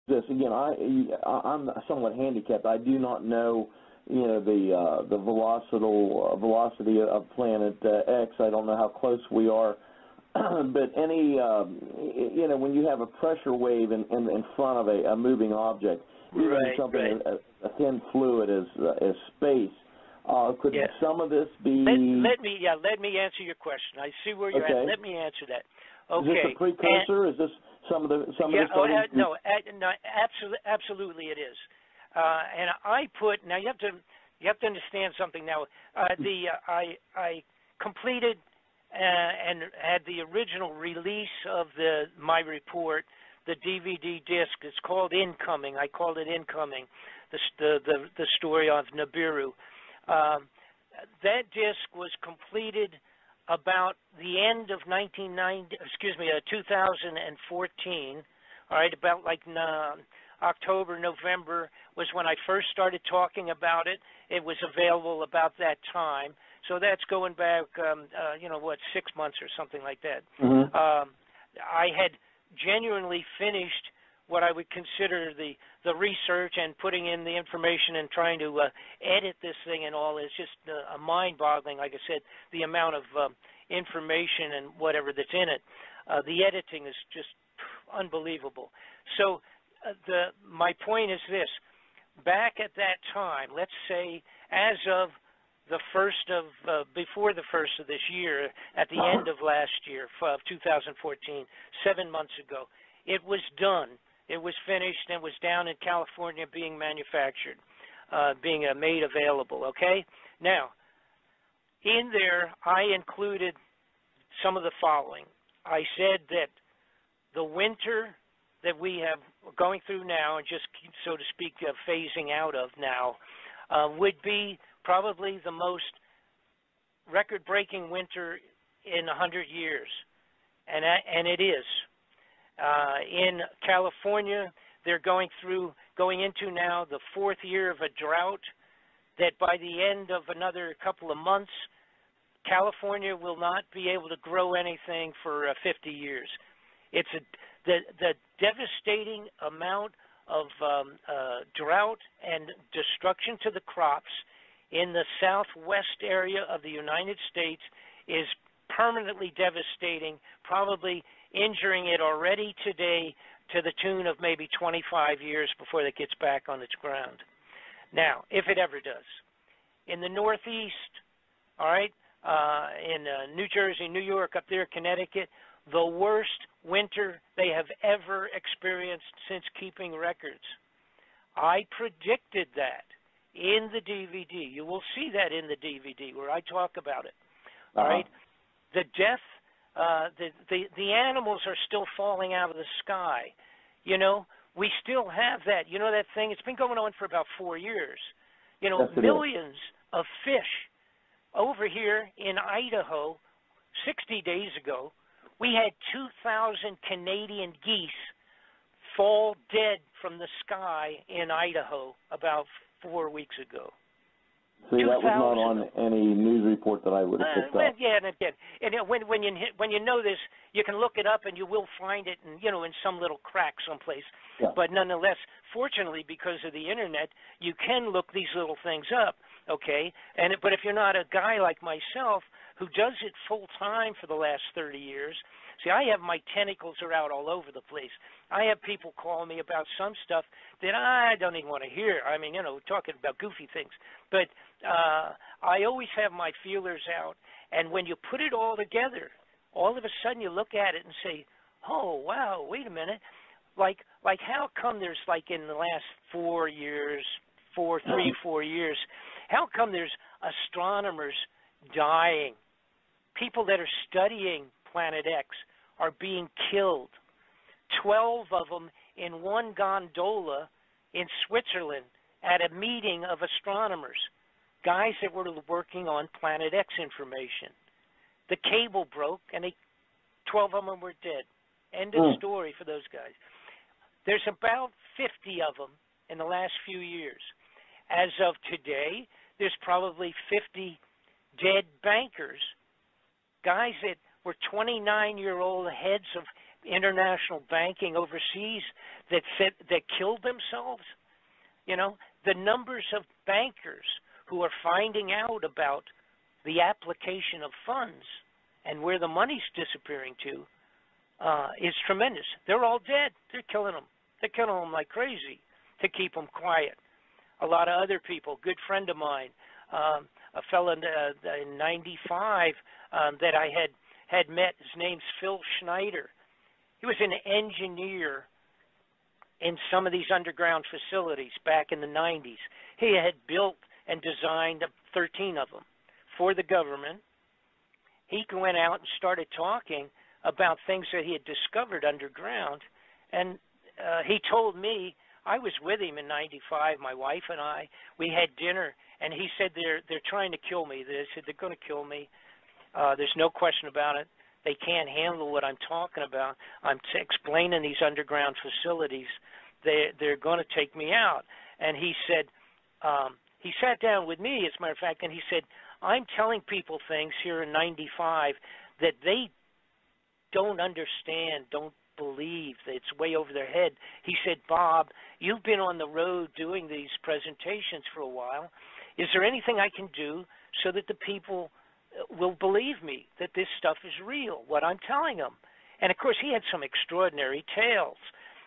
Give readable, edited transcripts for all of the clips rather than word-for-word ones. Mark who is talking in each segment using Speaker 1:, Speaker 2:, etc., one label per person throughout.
Speaker 1: this again. I'm somewhat handicapped. I do not know, the velocity of planet X. I don't know how close we are. But any, when you have a pressure wave in front of a moving object, even something a thin fluid as space, could some of this be?
Speaker 2: Let me answer your question. I see where you're at. Let me answer that. Okay.
Speaker 1: Is this a precursor? Is this some of this?
Speaker 2: No, absolutely it is. And I put, now you have to understand something now. I completed and had the original release of my report, the DVD disc. It's called Incoming. I called it Incoming, the story of NIBIRU. That disc was completed about the end of 2014. All right, about like October, November was when I first started talking about it. It was available about that time. So that's going back, 6 months or something like that.
Speaker 1: Mm-hmm.
Speaker 2: I had genuinely finished what I would consider the research and putting in the information and trying to edit this thing and all. It's just mind-boggling, like I said, the amount of information and whatever that's in it. The editing is just unbelievable. So my point is this. Back at that time, let's say as of before the first of this year, at the end of last year, of 2014, 7 months ago, it was done. It was finished and was down in California being manufactured, being made available, okay? Now, in there, I included some of the following. I said that the winter that we have going through now, and just, so to speak, phasing out of now, would be probably the most record-breaking winter in 100 years, and it is. In California, they're going into now the 4th year of a drought, that by the end of another couple of months, California will not be able to grow anything for 50 years. It's the devastating amount of drought and destruction to the crops in the southwest area of the United States is permanently devastating, probably injuring it already today to the tune of maybe 25 years before it gets back on its ground. Now, if it ever does. In the Northeast, all right, in New Jersey, New York, up there, Connecticut, the worst winter they have ever experienced since keeping records. I predicted that in the DVD. You will see that in the DVD where I talk about it. All right? The death, the animals are still falling out of the sky. You know, we still have that. You know that thing? It's been going on for about 4 years. You know, millions of fish. Over here in Idaho, 60 days ago, we had 2,000 Canadian geese fall dead from the sky in Idaho about 4 weeks ago.
Speaker 1: See, that was not on any news report that I would have picked up.
Speaker 2: Yeah, and again, and when you know this, you can look it up and you will find it, in some little crack someplace. Yeah. But nonetheless, fortunately, because of the internet, you can look these little things up. Okay, but if you're not a guy like myself who does it full time for the last 30 years, see, I have my tentacles are out all over the place. I have people calling me about some stuff that I don't even want to hear. I mean, talking about goofy things. But I always have my feelers out, and when you put it all together, all of a sudden you look at it and say, "Oh, wow, wait a minute! Like how come there's like in the last 4 years, 4 years." How come there's astronomers dying? People that are studying Planet X are being killed. 12 of them in one gondola in Switzerland at a meeting of astronomers, guys that were working on Planet X information. The cable broke and 12 of them were dead. End of story for those guys. There's about 50 of them in the last few years. As of today, there's probably 50 dead bankers, guys that were 29-year-old heads of international banking overseas that killed themselves. The numbers of bankers who are finding out about the application of funds and where the money's disappearing to is tremendous. They're all dead. They're killing them. They're killing them like crazy to keep them quiet. A lot of other people, good friend of mine, a fellow in '95 that I had met, his name's Phil Schneider. He was an engineer in some of these underground facilities back in the 90s. He had built and designed 13 of them for the government. He went out and started talking about things that he had discovered underground, and he told me, I was with him in '95, my wife and I, we had dinner, and he said they're trying to kill me. They said they're going to kill me. There's no question about it. They can't handle what I'm talking about. I'm explaining these underground facilities. They're going to take me out. And he said, he sat down with me, as a matter of fact, and he said, I'm telling people things here in '95 that they don't understand, don't believe, that it's way over their head. He said, Bob, you've been on the road doing these presentations for a while. Is there anything I can do so that the people will believe me that this stuff is real, what I'm telling them? And, of course, he had some extraordinary tales.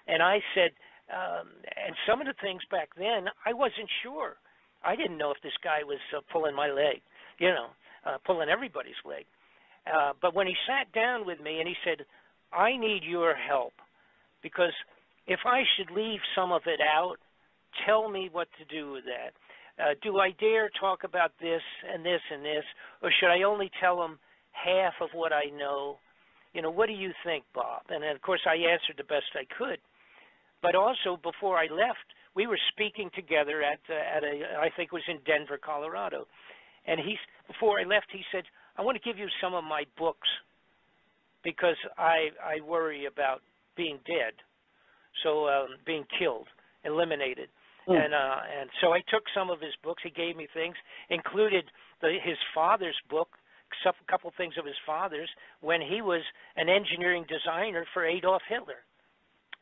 Speaker 2: And I said, and some of the things back then, I wasn't sure. I didn't know if this guy was pulling my leg, pulling everybody's leg. But when he sat down with me and he said, I need your help, because if I should leave some of it out, tell me what to do with that. Do I dare talk about this and this and this, or should I only tell them half of what I know? What do you think, Bob? And then, of course, I answered the best I could. But also, before I left, we were speaking together at I think it was in Denver, Colorado. And before I left, he said, I want to give you some of my books because I worry about being dead, so being killed, eliminated. And so I took some of his books. He gave me things, included his father's book, a couple things of his father's, when he was an engineering designer for Adolf Hitler.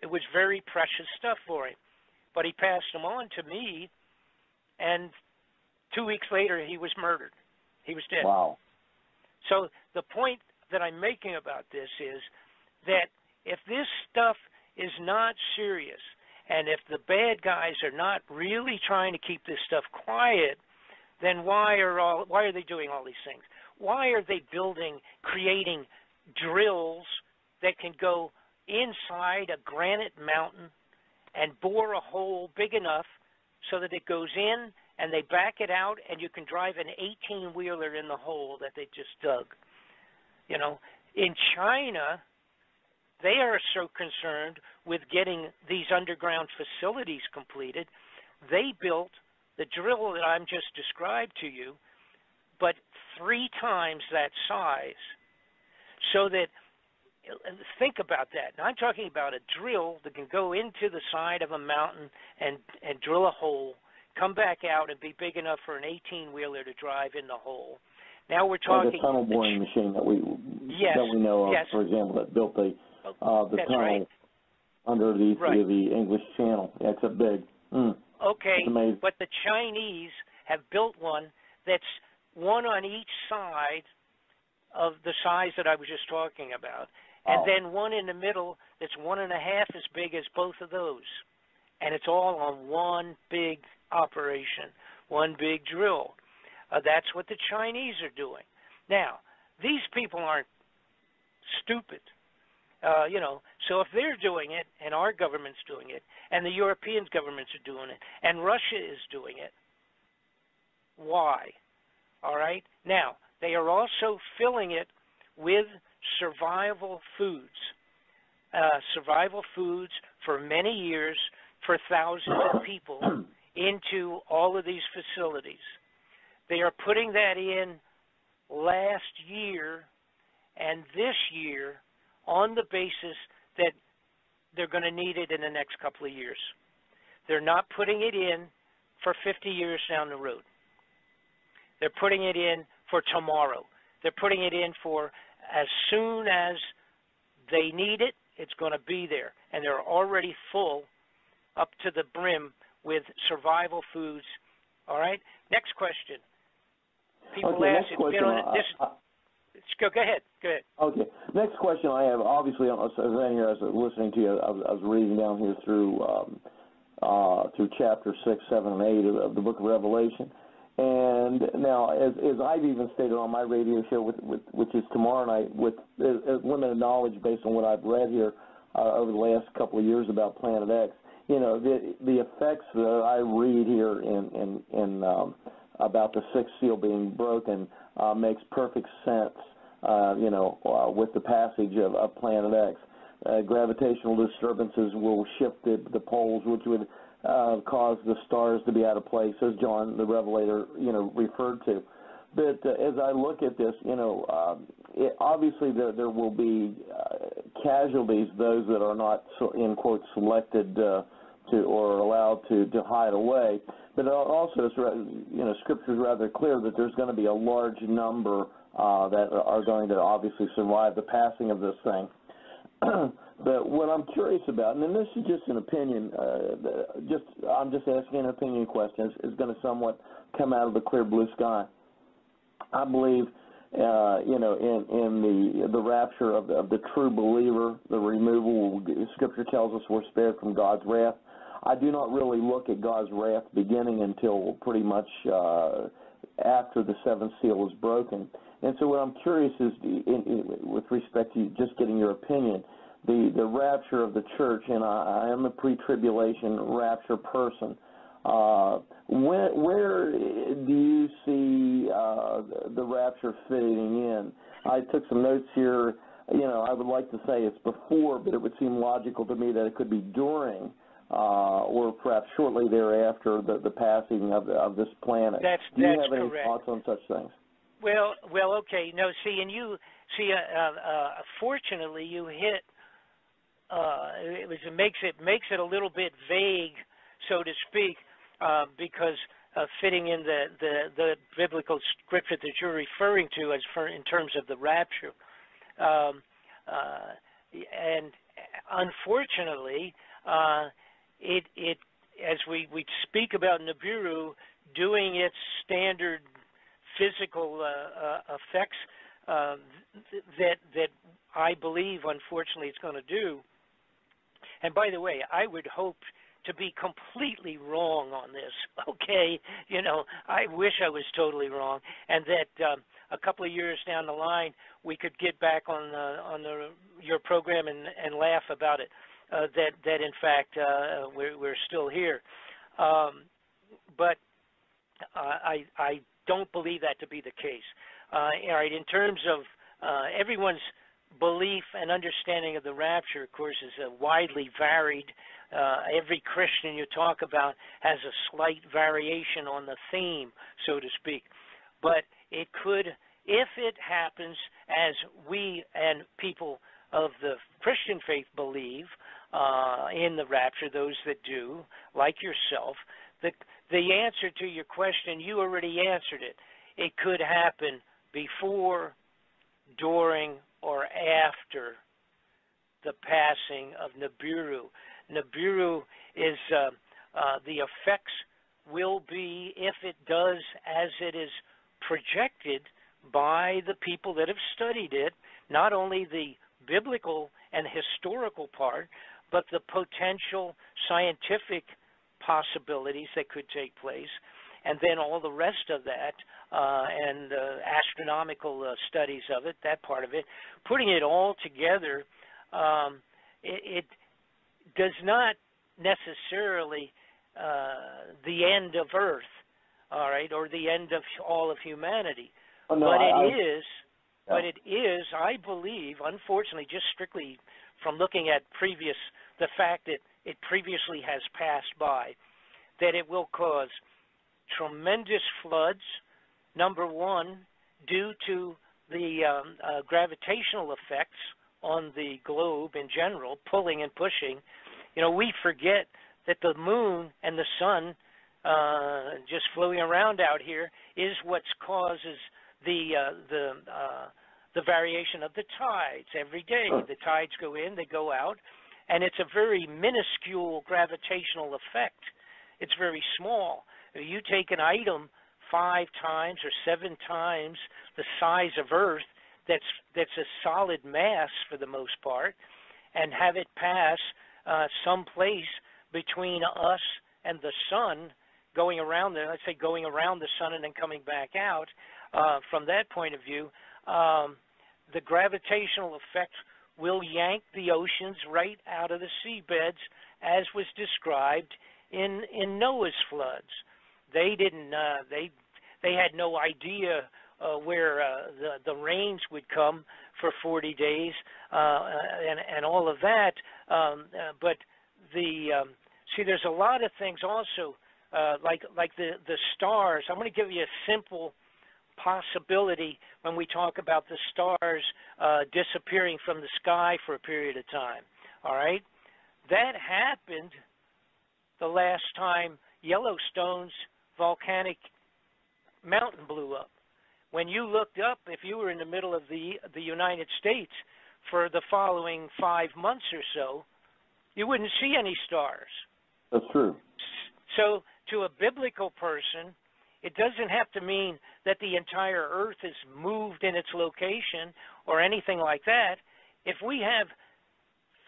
Speaker 2: It was very precious stuff for him. But he passed them on to me, and 2 weeks later he was murdered. He was dead.
Speaker 1: Wow.
Speaker 2: So the point that I'm making about this is that if this stuff is not serious, and if the bad guys are not really trying to keep this stuff quiet, then why are they doing all these things? Why are they creating drills that can go inside a granite mountain and bore a hole big enough so that it goes in and they back it out and you can drive an 18-wheeler in the hole that they just dug? In China, they are so concerned with getting these underground facilities completed, they built the drill that I'm just described to you, but 3 times that size, so that, think about that. Now, I'm talking about a drill that can go into the side of a mountain and drill a hole, come back out and be big enough for an 18-wheeler to drive in the hole. Now we're talking...
Speaker 1: Like a tunnel boring machine that we know of, for example, that built the tunnel underneath the English Channel. Yeah, it's a big...
Speaker 2: Okay, but the Chinese have built one that's one on each side of the size that I was just talking about, and then one in the middle that's 1.5 as big as both of those. And it's all on one big operation, one big drill. That's what the Chinese are doing. Now, these people aren't stupid. So if they're doing it, and our government's doing it, and the European governments are doing it, and Russia is doing it, why? All right? Now, they are also filling it with survival foods for many years for thousands of people into all of these facilities. They are putting that in last year and this year on the basis that they're going to need it in the next couple of years. They're not putting it in for 50 years down the road. They're putting it in for tomorrow. They're putting it in for as soon as they need it it's going to be there, and they're already full up to the brim with survival foods. All right. Next question. People ask.
Speaker 1: Next question.
Speaker 2: Go ahead. Go ahead.
Speaker 1: Okay. Next question I have. Obviously, as I was listening to you, I was reading down here through chapter 6, 7, and 8 of the Book of Revelation. And now, as I've even stated on my radio show, which is tomorrow night, with limited knowledge based on what I've read here over the last couple of years about Planet X, the effects that I read here in about the sixth seal being broken makes perfect sense, with the passage of Planet X. Gravitational disturbances will shift the poles, which would cause the stars to be out of place, as John the Revelator, referred to. But as I look at this, obviously there will be casualties, those that are not, in quotes, selected to or allowed to hide away. But also, Scripture is rather clear that there's going to be a large number that are going to obviously survive the passing of this thing. But what I'm curious about, and this is just an opinion, I'm just asking an opinion question, is going to somewhat come out of the clear blue sky. I believe, in the rapture of the true believer, the removal, Scripture tells us we're spared from God's wrath. I do not really look at God's wrath beginning until pretty much after the seventh seal is broken. And so what I'm curious is, with respect to just getting your opinion, the rapture of the church, and I am a pre-tribulation rapture person. Where do you see the rapture fitting in? I took some notes here. I would like to say it's before, but it would seem logical to me that it could be during, or perhaps shortly thereafter, the passing of this planet. Do you have any thoughts on such things?
Speaker 2: Well, okay. No, fortunately, you hit. It makes it a little bit vague, so to speak, because fitting in the biblical scripture that you're referring to in terms of the rapture, and unfortunately, it as we speak about NIBIRU doing its standard physical effects that I believe, unfortunately, it's going to do. And by the way, I would hope to be completely wrong on this, okay? I wish I was totally wrong, and that a couple of years down the line we could get back on your program and laugh about it, that in fact we're still here. But I don't believe that to be the case. All right, in terms of everyone's belief and understanding of the rapture, of course, is widely varied. Every Christian you talk about has a slight variation on the theme, so to speak. But it could, if it happens as we and people of the Christian faith believe in the rapture, those that do, like yourself, the answer to your question, you already answered it. It could happen before, during, or after the passing of NIBIRU. NIBIRU is the effects will be, if it does as it is projected by the people that have studied it, not only the biblical and historical part, but the potential scientific possibilities that could take place, and then all the rest of that, and astronomical studies of it, that part of it, putting it all together, it does not necessarily the end of Earth, all right, or the end of all of humanity.
Speaker 1: Oh, no,
Speaker 2: but it is, I believe, unfortunately, just strictly from looking at the fact that it previously has passed by, that it will cause tremendous floods, number one, due to the gravitational effects on the globe in general, pulling and pushing. We forget that the moon and the sun just floating around out here is what causes the the variation of the tides every day. The tides go in, they go out, and it's a very minuscule gravitational effect. It's very small. You take an item 5 times or 7 times the size of Earth, that's a solid mass for the most part, and have it pass someplace between us and the sun, going around there, let's say going around the sun and then coming back out. From that point of view, the gravitational effect will yank the oceans right out of the seabeds, as was described in Noah's floods. They didn't. They had no idea where the rains would come for 40 days and all of that. But see, there's a lot of things also, like the stars. I'm going to give you a simple possibility when we talk about the stars disappearing from the sky for a period of time. All right, that happened the last time Yellowstone's volcanic mountain blew up. When you looked up, if you were in the middle of the United States for the following 5 months or so, you wouldn't see any stars.
Speaker 1: That's true.
Speaker 2: So to a biblical person, it doesn't have to mean that the entire Earth is moved in its location or anything like that. If we have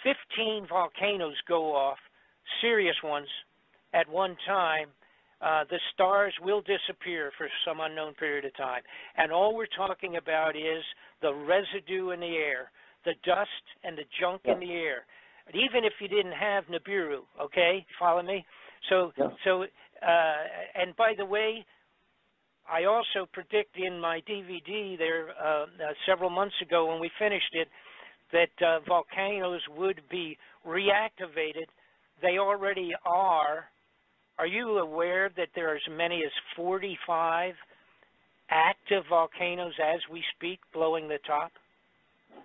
Speaker 2: 15 volcanoes go off, serious ones, at one time, the stars will disappear for some unknown period of time. And all we're talking about is the residue in the air, the dust and the junk in the air. Even if you didn't have NIBIRU, okay? Follow me? So, and by the way, I also predict in my DVD there several months ago when we finished it that volcanoes would be reactivated. They already are. Are you aware that there are as many as 45 active volcanoes as we speak blowing the top?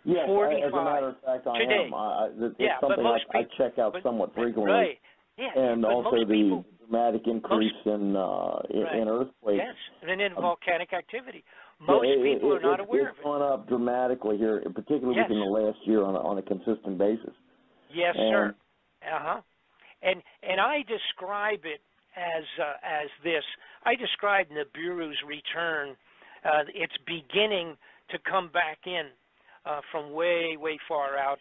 Speaker 1: Yes,
Speaker 2: 45
Speaker 1: as a matter of fact, I
Speaker 2: today.
Speaker 1: am. It's something I check out somewhat frequently.
Speaker 2: Right. Yeah,
Speaker 1: and also the dramatic increase in earthquakes.
Speaker 2: Yes, and in volcanic activity. Most people are not aware of it.
Speaker 1: It's gone up dramatically here, particularly within the last year on a consistent basis.
Speaker 2: Yes, sir. And I describe it as this. I describe NIBIRU's return. It's beginning to come back in from way, way far out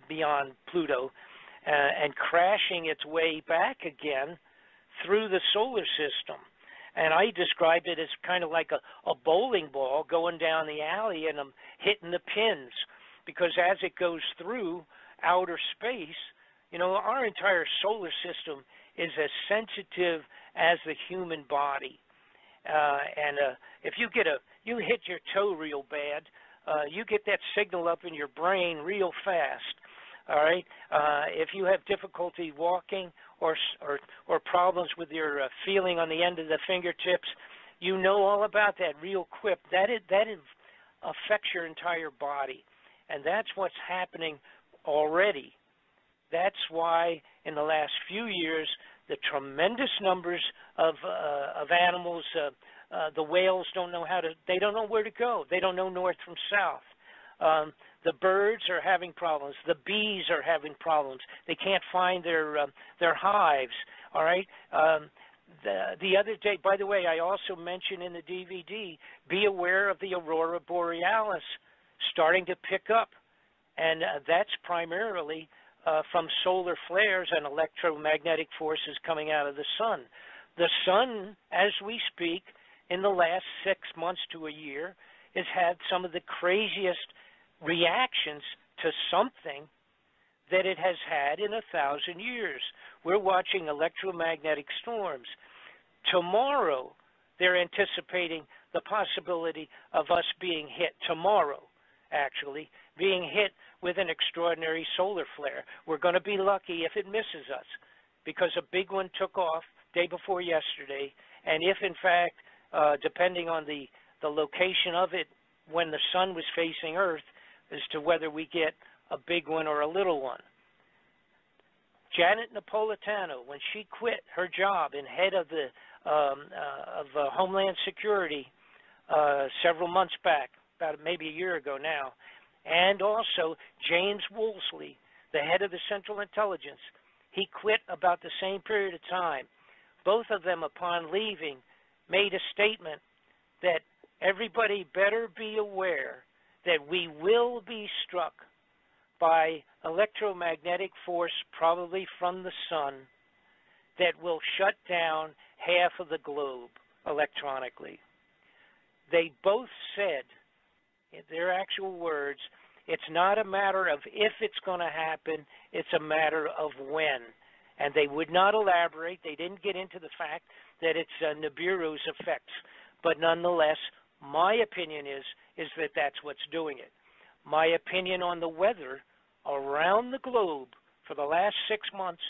Speaker 2: beyond Pluto, and crashing its way back again through the solar system. And I described it as kind of like a bowling ball going down the alley and hitting the pins, because as it goes through outer space, you know, our entire solar system is as sensitive as the human body. And if you hit your toe real bad, you get that signal up in your brain real fast. All right. If you have difficulty walking or problems with your feeling on the end of the fingertips, you know all about that real quick. That affects your entire body, and that's what's happening already. That's why in the last few years, the tremendous numbers of animals, the whales don't know where to go. They don't know north from south. The birds are having problems. The bees are having problems. They can't find their hives. All right. The other day, by the way, I also mentioned in the DVD, be aware of the aurora borealis starting to pick up, and that's primarily from solar flares and electromagnetic forces coming out of the sun. The sun, as we speak, in the last 6 months to a year, has had some of the craziest reactions to something that it has had in 1,000 years. We're watching electromagnetic storms. Tomorrow, they're anticipating the possibility of us being hit tomorrow, actually, being hit with an extraordinary solar flare. We're going to be lucky if it misses us, because a big one took off day before yesterday, and if, in fact, depending on the location of it when the sun was facing Earth, as to whether we get a big one or a little one. Janet Napolitano, when she quit her job in head of the Homeland Security several months back, about maybe a year ago now, and also James Woolsey, the head of the Central Intelligence. He quit about the same period of time. Both of them, upon leaving, made a statement that everybody better be aware that we will be struck by electromagnetic force, probably from the sun, that will shut down half of the globe electronically. They both said, in their actual words, it's not a matter of if it's going to happen, it's a matter of when. And they would not elaborate. They didn't get into the fact that it's NIBIRU's effects. But nonetheless, my opinion is that that's what's doing it. My opinion on the weather around the globe for the last 6 months,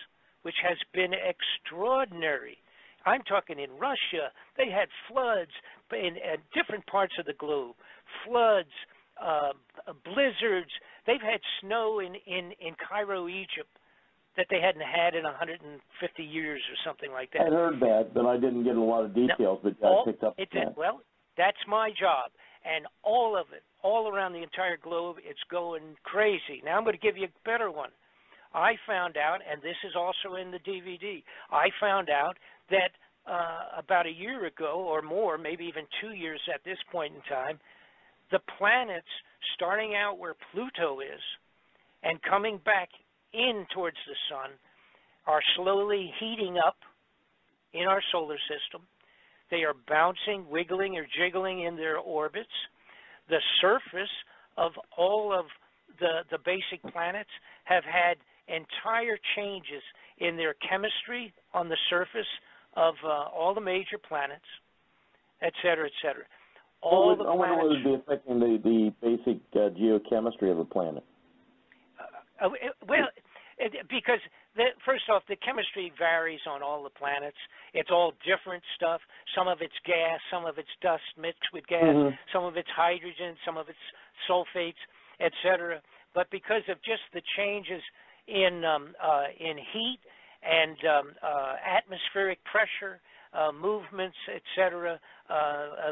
Speaker 2: which has been extraordinary. I'm talking in Russia. They had floods in different parts of the globe, floods, blizzards. They've had snow in Cairo, Egypt, that they hadn't had in 150 years or something like that.
Speaker 1: I heard that, but I didn't get a lot of details, but I picked up on that.
Speaker 2: Well, that's my job. And all of it, all around the entire globe, it's going crazy. Now I'm going to give you a better one. I found out, and this is also in the DVD, I found out that about a year ago or more, maybe even 2 years at this point in time, the planets starting out where Pluto is and coming back in towards the sun are slowly heating up in our solar system. They are bouncing, wiggling, or jiggling in their orbits. The surface of all of the basic planets have had entire changes in their chemistry on the surface of all the major planets, et cetera, et cetera.
Speaker 1: I wonder what would be affecting the basic geochemistry of a planet.
Speaker 2: Because first off, the chemistry varies on all the planets. It's all different stuff. Some of it's gas, some of it's dust mixed with gas, some of it's hydrogen, some of it's sulfates, etc. But because of just the changes in heat and atmospheric pressure, movements, etc.,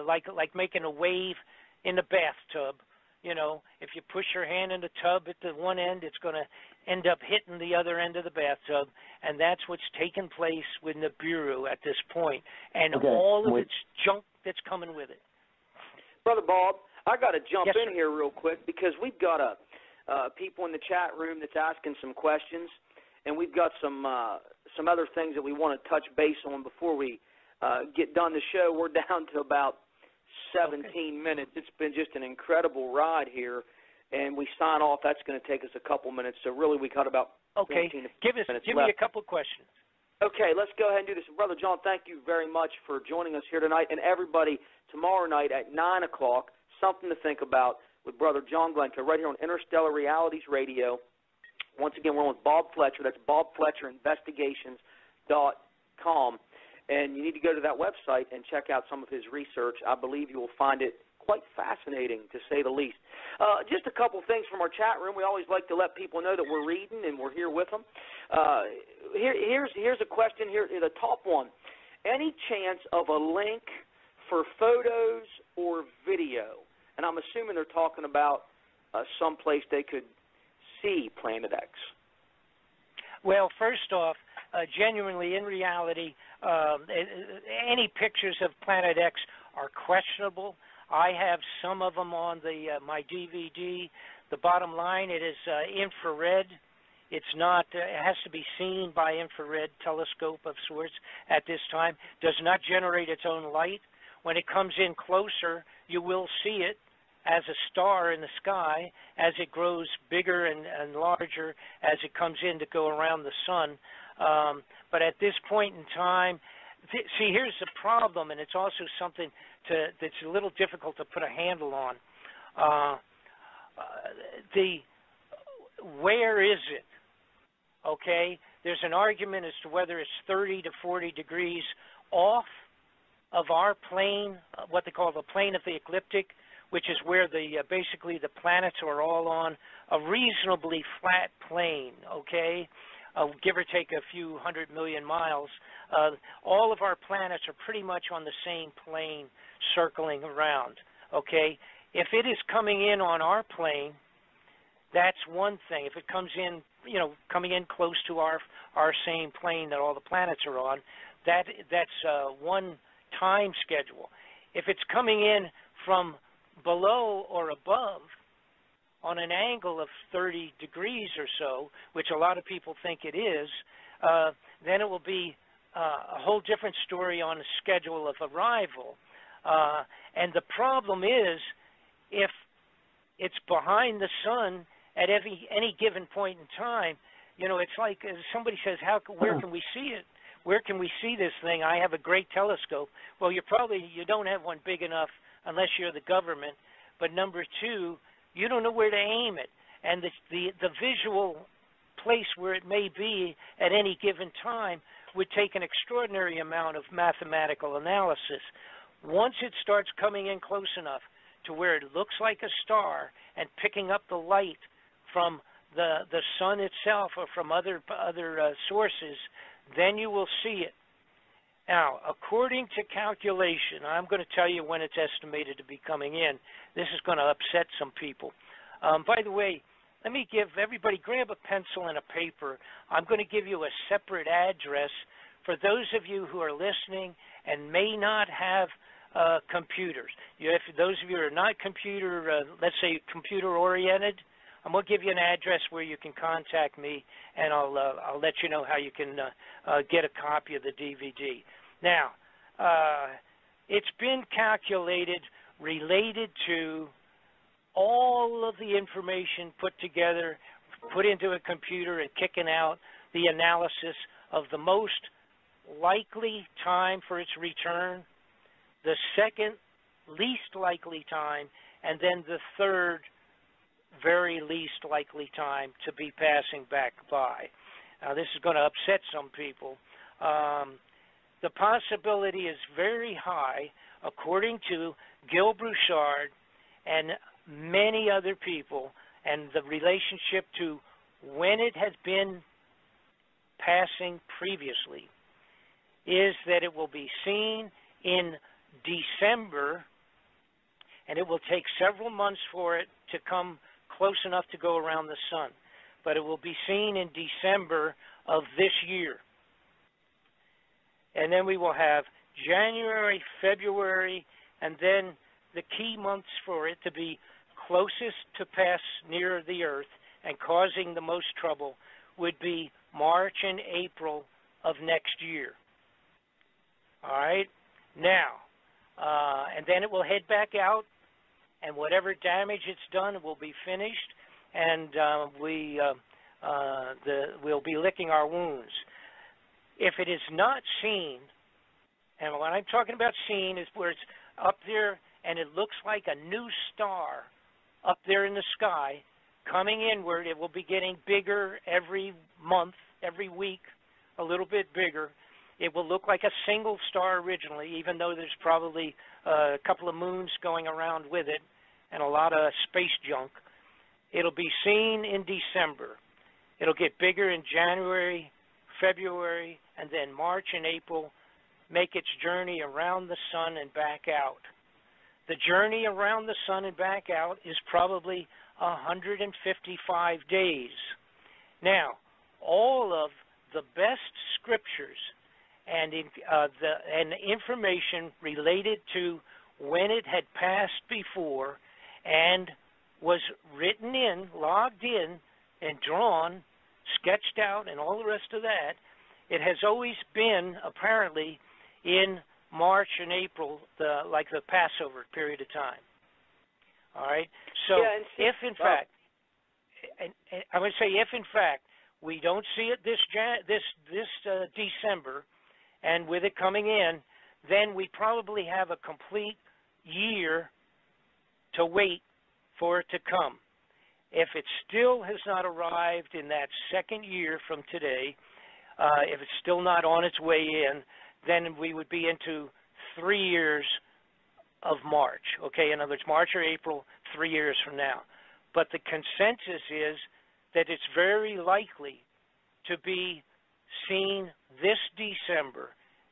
Speaker 2: like making a wave in the bathtub. You know, if you push your hand in the tub at the one end, it's going to end up hitting the other end of the bathtub, and that's what's taken place with NIBIRU at this point, and all of its junk that's coming with it.
Speaker 3: Brother Bob, I got to jump
Speaker 2: Yes,
Speaker 3: in here real quick because we've got people in the chat room that's asking some questions, and we've got some other things that we want to touch base on before we get done the show. We're down to about 17 minutes. It's been just an incredible ride here, and we sign off. That's going to take us a couple minutes. So really, we got about 14 minutes
Speaker 2: give
Speaker 3: left.
Speaker 2: me a couple questions.
Speaker 3: Okay, let's go ahead and do this. Brother John, thank you very much for joining us here tonight, and everybody tomorrow night at 9 o'clock. Something to think about with Brother John Glencoe right here on Interstellar Realities Radio. Once again, we're on with Bob Fletcher. That's BobFletcherInvestigations.com. And you need to go to that website and check out some of his research. I believe you will find it quite fascinating, to say the least. Just a couple things from our chat room. We always like to let people know that we're reading and we're here with them. Here's a question here, the top one. Any chance of a link for photos or video? And I'm assuming they're talking about someplace they could see Planet X.
Speaker 2: Well, first off, genuinely, in reality, any pictures of Planet X are questionable. I have some of them on my DVD. The bottom line, it is infrared. It's not. It has to be seen by infrared telescope of sorts at this time. Does not generate its own light. When it comes in closer, you will see it as a star in the sky as it grows bigger and larger as it comes in to go around the sun. But at this point in time, see, here's the problem, and it's also something that's a little difficult to put a handle on. Where is it? Okay, there's an argument as to whether it's 30 to 40 degrees off of our plane, what they call the plane of the ecliptic, which is where basically the planets are all on a reasonably flat plane, okay? Give or take a few 100 million miles. All of our planets are pretty much on the same plane circling around, okay? If it is coming in on our plane, that's one thing. If it comes in, coming in close to our same plane that all the planets are on, that's one time schedule. If it's coming in from below or above on an angle of 30 degrees or so, which a lot of people think it is, then it will be a whole different story on the schedule of arrival. And the problem is, if it's behind the sun at any given point in time, it's like somebody says, where can we see it? Where can we see this thing? I have a great telescope. Well, you don't have one big enough unless you're the government. But number two, you don't know where to aim it. And the visual place where it may be at any given time would take an extraordinary amount of mathematical analysis. Once it starts coming in close enough to where it looks like a star and picking up the light from the sun itself or from other sources, then you will see it. Now, according to calculation, I'm going to tell you when it's estimated to be coming in. This is going to upset some people. By the way, let me give everybody, grab a pencil and a paper. I'm going to give you a separate address for those of you who are listening and may not have computers. If those of you who are not let's say computer-oriented, I'm going to give you an address where you can contact me, and I'll let you know how you can get a copy of the DVD. Now, it's been calculated related to all of the information put together, put into a computer and kicking out the analysis of the most likely time for its return, the second least likely time, and then the third very least likely time to be passing back by. Now, this is going to upset some people. The possibility is very high, according to Gil Broussard and many other people, and the relationship to when it has been passing previously, is that it will be seen in December, and it will take several months for it to come close enough to go around the sun. But it will be seen in December of this year. And then we will have January, February, and then the key months for it to be closest to pass near the Earth and causing the most trouble would be March and April of next year. All right? Now, and then it will head back out, and whatever damage it's done will be finished, and we'll be licking our wounds. If it is not seen, and what I'm talking about seen is where it's up there and it looks like a new star up there in the sky coming inward, it will be getting bigger every month, every week, a little bit bigger. It will look like a single star originally, even though there's probably a couple of moons going around with it and a lot of space junk. It'll be seen in December. It'll get bigger in January, February, and then March and April, make its journey around the sun and back out. The journey around the sun and back out is probably 155 days. Now, all of the best scriptures and information related to when it had passed before and was written in, logged in, and drawn, sketched out, and all the rest of that, it has always been, apparently, in March and April, like the Passover period of time. All right? So if, in fact, I would say if, in fact, we don't see it this December, and with it coming in, then we probably have a complete year to wait for it to come. If it still has not arrived in that second year from today, if it's still not on its way in, then we would be into 3 years of March. Okay, in other words, March or April, 3 years from now. But the consensus is that it's very likely to be seen this December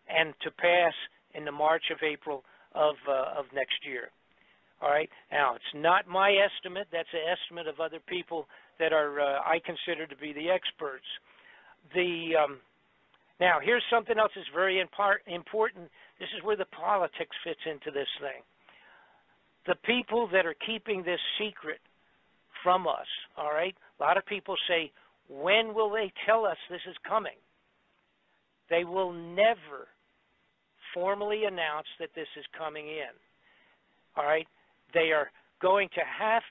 Speaker 2: and to pass in the March of April of next year. All right. Now, it's not my estimate. That's an estimate of other people that are I consider to be the experts. Now, here's something else that's very important. This is where the politics fits into this thing. The people that are keeping this secret from us, all right, a lot of people say, when will they tell us this is coming? They will never formally announce that this is coming in, all right? They are going to have,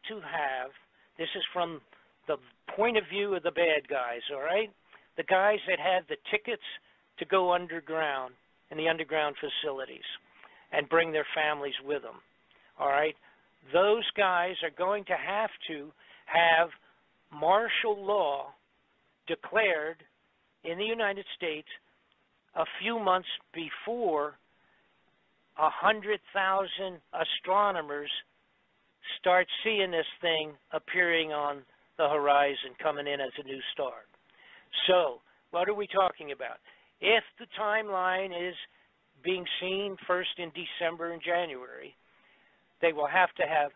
Speaker 2: this is from the point of view of the bad guys, all right? The guys that had the tickets to go underground in the underground facilities and bring their families with them, all right? Those guys are going to have martial law declared in the United States a few months before 100,000 astronomers start seeing this thing appearing on the horizon, coming in as a new star. So, what are we talking about? If the timeline is being seen first in December and January, they will have to have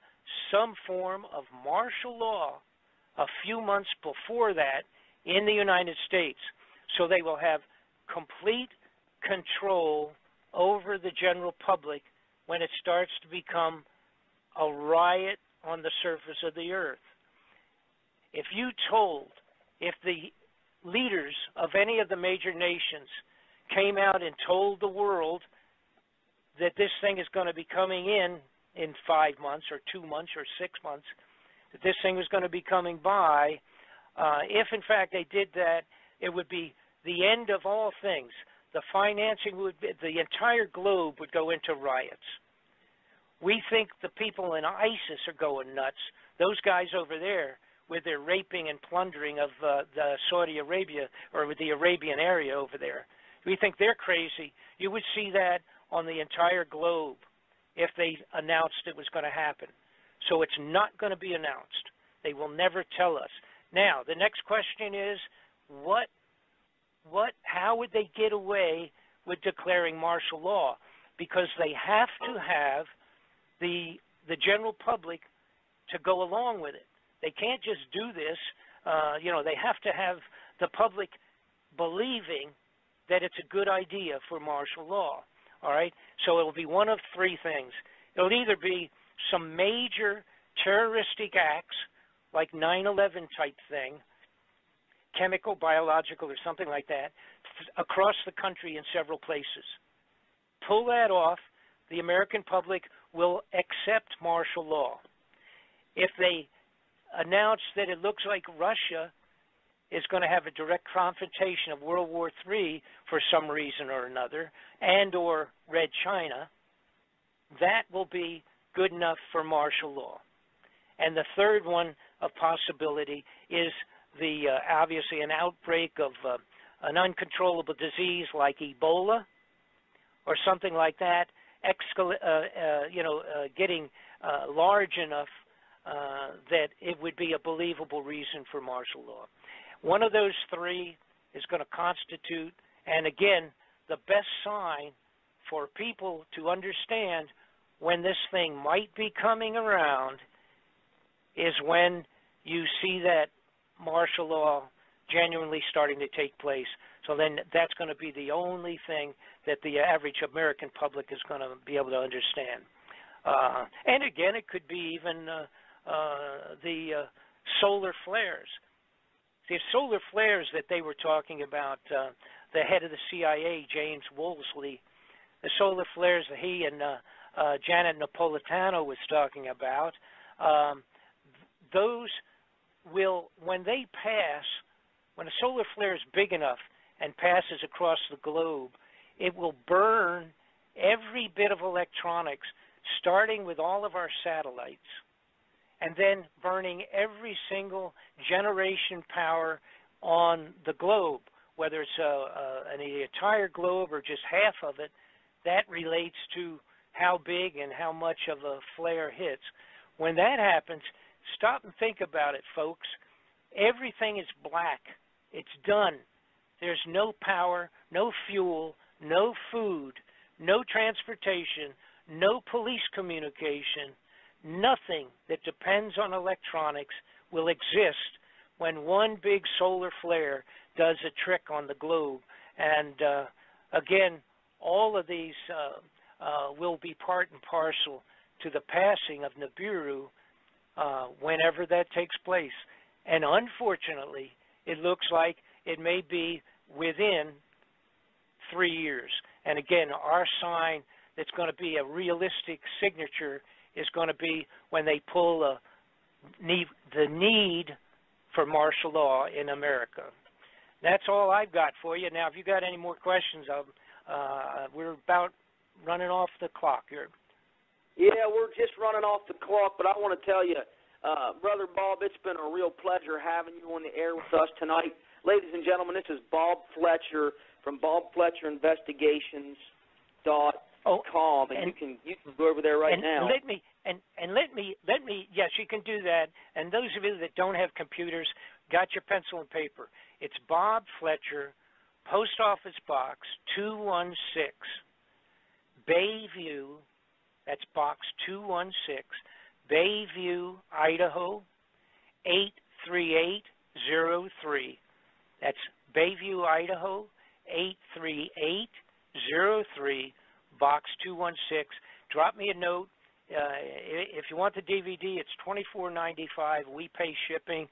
Speaker 2: some form of martial law a few months before that in the United States. So they will have complete control over the general public when it starts to become a riot on the surface of the earth. If the leaders of any of the major nations came out and told the world that this thing is going to be coming in 5 months or 2 months or 6 months, that this thing was going to be coming by, if in fact they did that, it would be the end of all things. The financing the entire globe would go into riots. We think the people in ISIS are going nuts. Those guys over there with their raping and plundering of the Saudi Arabia or with the Arabian area over there. We think they're crazy. You would see that on the entire globe if they announced it was going to happen. So it's not going to be announced. They will never tell us. Now, the next question is, how would they get away with declaring martial law? Because they have to have the general public to go along with it. They can't just do this. They have to have the public believing that it's a good idea for martial law. All right? So it will be one of three things. It'll either be some major terroristic acts, like 9/11 type thing, chemical, biological, or something like that, across the country in several places. Pull that off, the American public will accept martial law. If they announce that it looks like Russia is going to have a direct confrontation of World War III for some reason or another, and or Red China, that will be good enough for martial law. And the third one of possibility is obviously an outbreak of an uncontrollable disease like Ebola or something like that, getting large enough that it would be a believable reason for martial law. One of those three is going to constitute, and again, the best sign for people to understand when this thing might be coming around is when you see that martial law genuinely starting to take place. So then that's going to be the only thing that the average American public is going to be able to understand. And again, it could be even the solar flares. The solar flares that they were talking about, the head of the CIA, James Woolsey, the solar flares that he and Janet Napolitano was talking about, those will, when they pass, when a solar flare is big enough and passes across the globe, it will burn every bit of electronics, starting with all of our satellites, and then burning every single generation power on the globe, whether it's the entire globe or just half of it. That relates to how big and how much of a flare hits. When that happens, stop and think about it, folks. Everything is black. It's done. There's no power, no fuel, no food, no transportation, no police communication, nothing that depends on electronics will exist when one big solar flare does a trick on the globe. And again, all of these will be part and parcel to the passing of NIBIRU whenever that takes place. And unfortunately, it looks like it may be within 3 years. And again, our sign that's going to be a realistic signature is going to be when they pull the need for martial law in America. That's all I've got for you. Now, if you got any more questions, we're about running off the clock here.
Speaker 3: Yeah, we're just running off the clock, but I want to tell you, Brother Bob, it's been a real pleasure having you on the air with us tonight. Ladies and gentlemen, this is Bob Fletcher from BobFletcherInvestigations.com, and you can go over there right now.
Speaker 2: Let me, yes, you can do that. And those of you that don't have computers, got your pencil and paper. It's Bob Fletcher, Post Office Box 216, Bayview, that's Box 216, Bayview, Idaho, 83803. That's Bayview, Idaho, 83803, Box 216. Drop me a note. If you want the DVD, it's $24.95. We pay shipping,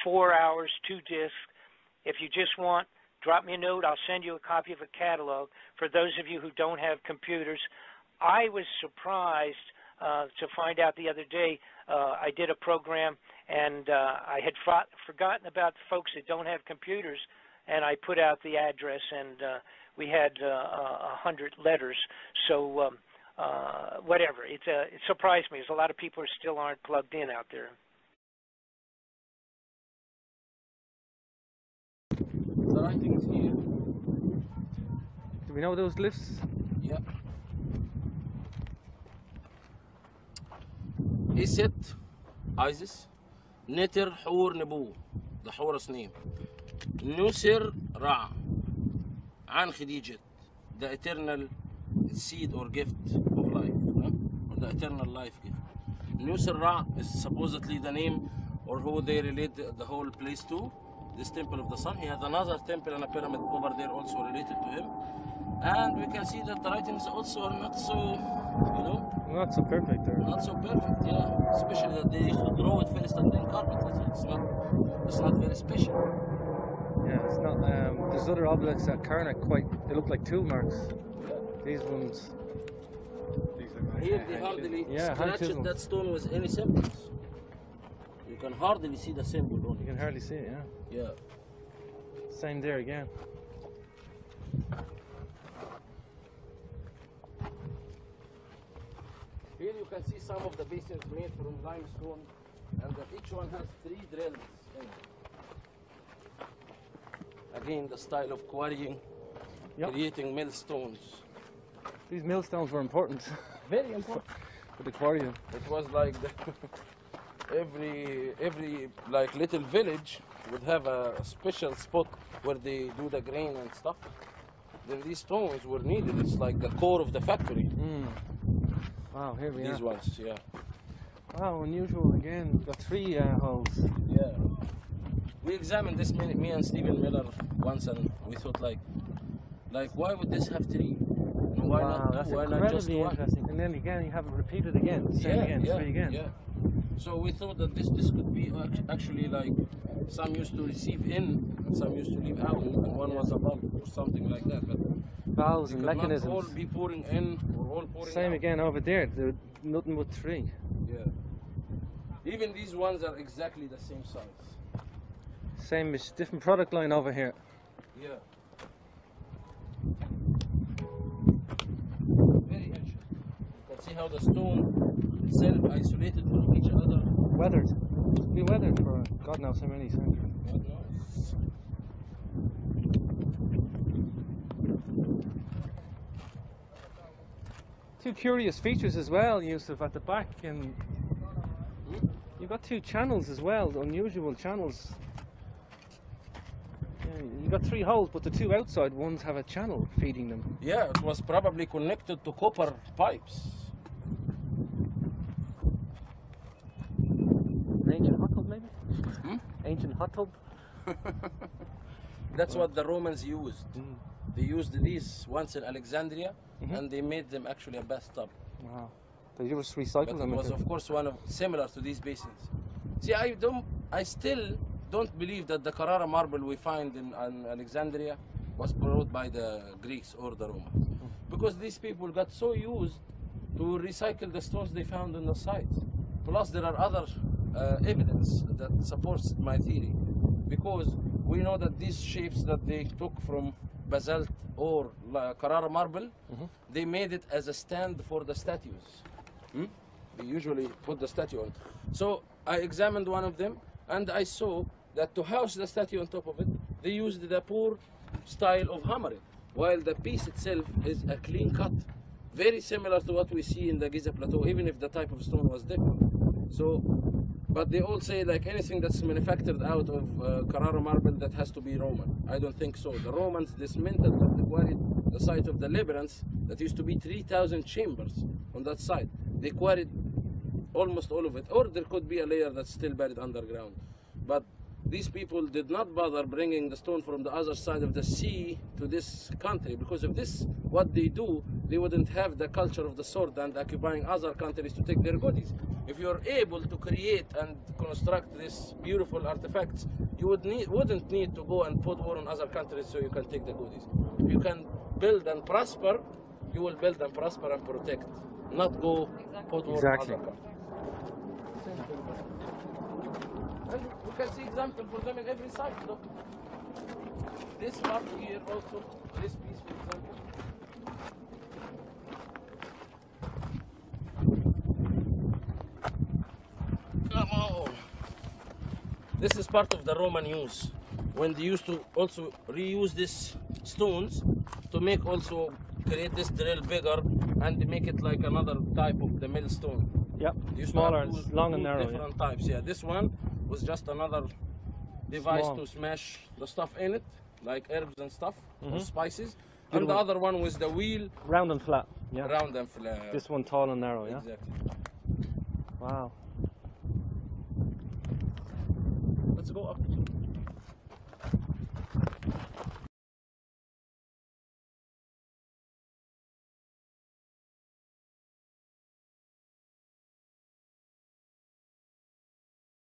Speaker 2: 4 hours, 2 discs. If you just want, drop me a note. I'll send you a copy of a catalog for those of you who don't have computers. I was surprised to find out the other day. I did a program, and I had forgotten about the folks that don't have computers, and I put out the address, and we had 100 letters. So whatever, it surprised me. There's a lot of people who still aren't plugged in out there.
Speaker 4: The writing is here.
Speaker 5: Do we know those lifts?
Speaker 4: Yeah. Iset, Isis, Neter, Hur, Nebu, the Horus name. Nusir, Ra, An Khadijat, the eternal seed or gift of life, or the eternal life gift. Nusir Ra is supposedly the name or who they relate the whole place to, this temple of the sun. He has another temple and a pyramid over there also related to him. And we can see that the writings also are not so,
Speaker 5: not so perfect.
Speaker 4: Not so perfect, yeah. Especially that they used to draw it first and then carve it. It's not very special.
Speaker 5: Yeah, it's not. There's other obelisks at Karnak they look like tool marks.
Speaker 4: Yeah.
Speaker 5: These ones.
Speaker 4: Here they hardly scratched that stone with any symbols. You can hardly see the symbol on it.
Speaker 5: You can hardly see it, yeah.
Speaker 4: Yeah.
Speaker 5: Same there again.
Speaker 4: Here you can see some of the basins made from limestone, and that each one has 3 drills in it. Again, the style of quarrying, creating millstones.
Speaker 5: These millstones were important.
Speaker 4: Very important.
Speaker 5: For the quarrying.
Speaker 4: It was like every like little village would have a special spot where they do the grain and stuff. Then these stones were needed. It's like the core of the factory.
Speaker 5: Wow, here we are.
Speaker 4: These ones, yeah.
Speaker 5: Wow, unusual again. Got 3 holes.
Speaker 4: Yeah. We examined this, me and Stephen Miller, once, and we thought like why would this have 3? And why not 2?
Speaker 5: That's
Speaker 4: why not just 1?
Speaker 5: Interesting. And then again, you have it repeated again. Same again, 3 again.
Speaker 4: Yeah. So we thought that this could be actually like some used to receive in, and some used to leave out, and one was above or something like that. But
Speaker 5: valves and mechanisms.
Speaker 4: Not all be pouring in or all pouring
Speaker 5: Same
Speaker 4: out.
Speaker 5: again over there. There's nothing but 3.
Speaker 4: Yeah. Even these ones are exactly the same size.
Speaker 5: Same, different product line over here.
Speaker 4: Yeah. Very interesting. You can see how the stone itself isolated from each other.
Speaker 5: Weathered. It's been weathered for God knows how many centuries.
Speaker 4: God knows.
Speaker 5: Two curious features as well, Yusuf, at the back, and you've got 2 channels as well, unusual channels. You've got 3 holes, but the 2 outside ones have a channel feeding them.
Speaker 4: Yeah, it was probably connected to copper pipes.
Speaker 5: ancient hot tub.
Speaker 4: That's what the Romans used. They used these once in Alexandria, and they made them actually a bathtub.
Speaker 5: Wow. They just recycled
Speaker 4: But
Speaker 5: them.
Speaker 4: it was, of course, one of similar to these basins. See, I still don't believe that the Carrara marble we find in Alexandria was brought by the Greeks or the Romans, because these people got so used to recycle the stones they found on the site. Plus, there are other evidence that supports my theory, because we know that these shapes that they took from basalt or Carrara marble, they made it as a stand for the statues. They usually put the statue on. So I examined one of them, and I saw that to house the statue on top of it, they used the poor style of hammering, while the piece itself is a clean cut, very similar to what we see in the Giza Plateau, even if the type of stone was different. So, but they all say like anything that's manufactured out of Carrara marble, that has to be Roman. I don't think so. The Romans dismantled and quarried the site of the labyrinth that used to be 3,000 chambers on that site. They quarried almost all of it, or there could be a layer that's still buried underground. But these people did not bother bringing the stone from the other side of the sea to this country, because of this, what they do, they wouldn't have the culture of the sword and occupying other countries to take their goodies. If you're able to create and construct these beautiful artifacts, you wouldn't need to go and put war on other countries so you can take the goodies. If you can build and prosper, you will build and prosper and protect, not go put war on other countries. And we can see example for them in every site. Look, this part here also, this piece for example. Come on. This is part of the Roman use, when they used to also reuse these stones to make also create this drill bigger and make it like another type of the millstone.
Speaker 5: Yep, smaller, long and narrow.
Speaker 4: Different types. Yeah, this one was just another device to smash the stuff in it, like herbs and stuff, or spices. And the other one was the wheel.
Speaker 5: Round and flat. Yeah.
Speaker 4: Round and flat.
Speaker 5: This one tall and narrow, yeah?
Speaker 4: Exactly.
Speaker 5: Wow.
Speaker 4: Let's go up.